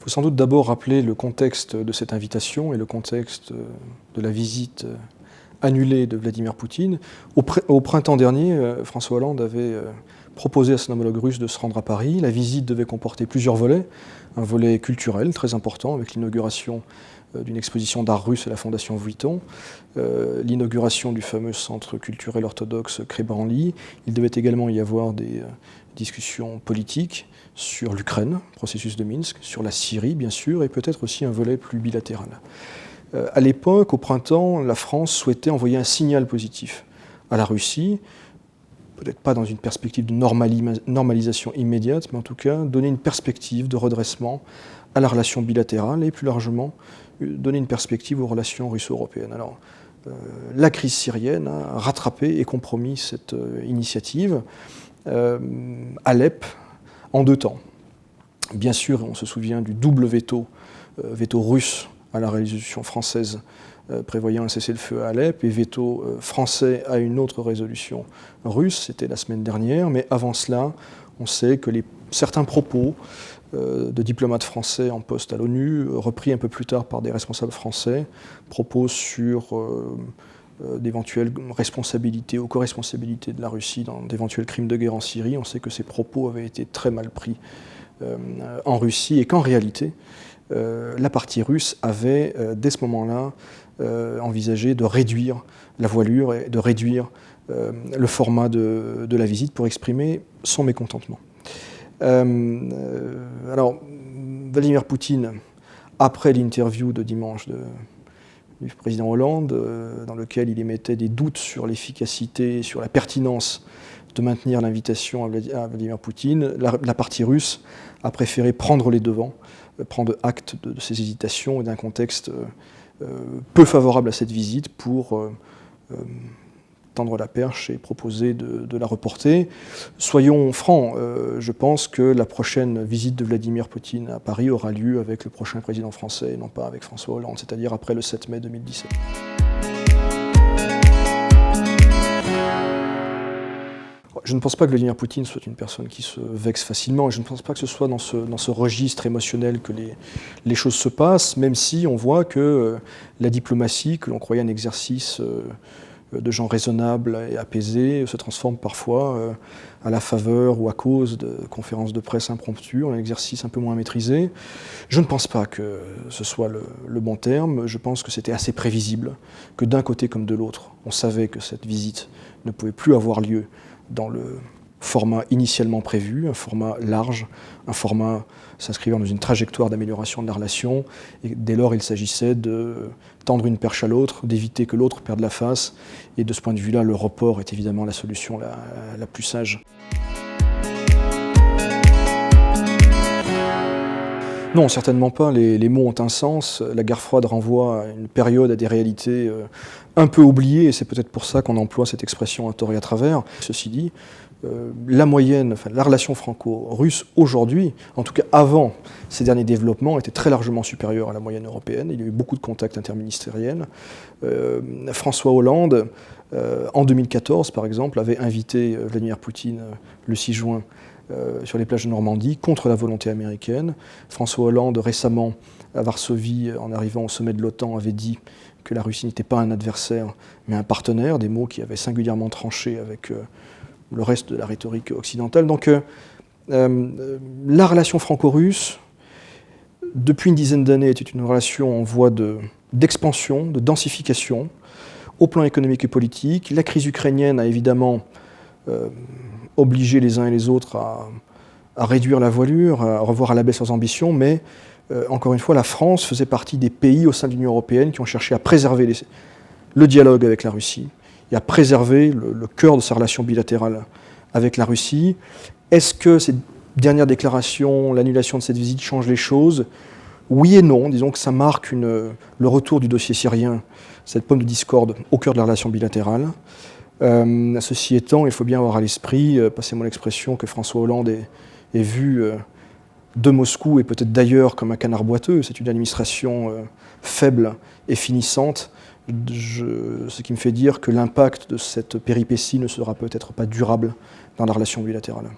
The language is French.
faut sans doute d'abord rappeler le contexte de cette invitation et le contexte de la visite annulée de Vladimir Poutine. Au printemps dernier, François Hollande avait proposé à son homologue russe de se rendre à Paris. La visite devait comporter plusieurs volets. Un volet culturel très important avec l'inauguration d'une exposition d'art russe à la Fondation Vuitton, l'inauguration du fameux centre culturel orthodoxe Kré-Branly. Il devait également y avoir des discussions politiques sur l'Ukraine, processus de Minsk, sur la Syrie bien sûr, et peut-être aussi un volet plus bilatéral. À l'époque, au printemps, la France souhaitait envoyer un signal positif à la Russie, peut-être pas dans une perspective de normalisation immédiate, mais en tout cas donner une perspective de redressement à la relation bilatérale et plus largement donner une perspective aux relations russo-européennes. Alors, la crise syrienne a rattrapé et compromis cette initiative. Alep, en 2 temps. Bien sûr, on se souvient du double veto russe à la résolution française prévoyant un cessez-le-feu à Alep et veto français à une autre résolution russe, c'était la semaine dernière, mais avant cela, on sait que certains propos de diplomates français en poste à l'ONU, repris un peu plus tard par des responsables français, propos sur d'éventuelles responsabilités ou co-responsabilités de la Russie dans d'éventuels crimes de guerre en Syrie. On sait que ces propos avaient été très mal pris en Russie et qu'en réalité, la partie russe avait, dès ce moment-là, envisagé de réduire la voilure et de réduire le format de la visite pour exprimer son mécontentement. Alors, Vladimir Poutine, après l'interview de dimanche du président Hollande, dans lequel il émettait des doutes sur l'efficacité, sur la pertinence de maintenir l'invitation à Vladimir Poutine, la partie russe a préféré prendre les devants, prendre acte de ses hésitations et d'un contexte peu favorable à cette visite pour tendre la perche et proposer de la reporter. Soyons francs, je pense que la prochaine visite de Vladimir Poutine à Paris aura lieu avec le prochain président français et non pas avec François Hollande, c'est-à-dire après le 7 mai 2017. Je ne pense pas que Vladimir Poutine soit une personne qui se vexe facilement, et je ne pense pas que ce soit dans ce registre émotionnel que les choses se passent, même si on voit que la diplomatie, que l'on croyait un exercice de gens raisonnables et apaisés, se transforme parfois à la faveur ou à cause de conférences de presse impromptues, en un exercice un peu moins maîtrisé. Je ne pense pas que ce soit le bon terme, je pense que c'était assez prévisible, que d'un côté comme de l'autre, on savait que cette visite ne pouvait plus avoir lieu dans le format initialement prévu, un format large, un format s'inscrivant dans une trajectoire d'amélioration de la relation, et dès lors il s'agissait de tendre une perche à l'autre, d'éviter que l'autre perde la face, et de ce point de vue-là, le report est évidemment la solution la plus sage. Non, certainement pas. Les mots ont un sens. La guerre froide renvoie à une période, à des réalités un peu oubliées, et c'est peut-être pour ça qu'on emploie cette expression à tort et à travers. Ceci dit, la relation franco-russe aujourd'hui, en tout cas avant ces derniers développements, était très largement supérieure à la moyenne européenne. Il y a eu beaucoup de contacts interministériels. François Hollande, en 2014 par exemple, avait invité Vladimir Poutine le 6 juin sur les plages de Normandie, contre la volonté américaine. François Hollande, récemment, à Varsovie, en arrivant au sommet de l'OTAN, avait dit que la Russie n'était pas un adversaire, mais un partenaire, des mots qui avaient singulièrement tranché avec le reste de la rhétorique occidentale. Donc, la relation franco-russe, depuis une dizaine d'années, était une relation en voie d'expansion, de densification, au plan économique et politique. La crise ukrainienne a évidemment obliger les uns et les autres à réduire la voilure, à revoir à la baisse leurs ambitions, mais encore une fois, la France faisait partie des pays au sein de l'Union européenne qui ont cherché à préserver le dialogue avec la Russie et à préserver le cœur de sa relation bilatérale avec la Russie. Est-ce que ces dernières déclarations, l'annulation de cette visite change les choses ? Oui et non. Disons que ça marque le retour du dossier syrien, cette pomme de discorde au cœur de la relation bilatérale. Ceci étant, il faut bien avoir à l'esprit, passez-moi l'expression, que François Hollande est vu de Moscou et peut-être d'ailleurs comme un canard boiteux. C'est une administration faible et finissante, ce qui me fait dire que l'impact de cette péripétie ne sera peut-être pas durable dans la relation bilatérale.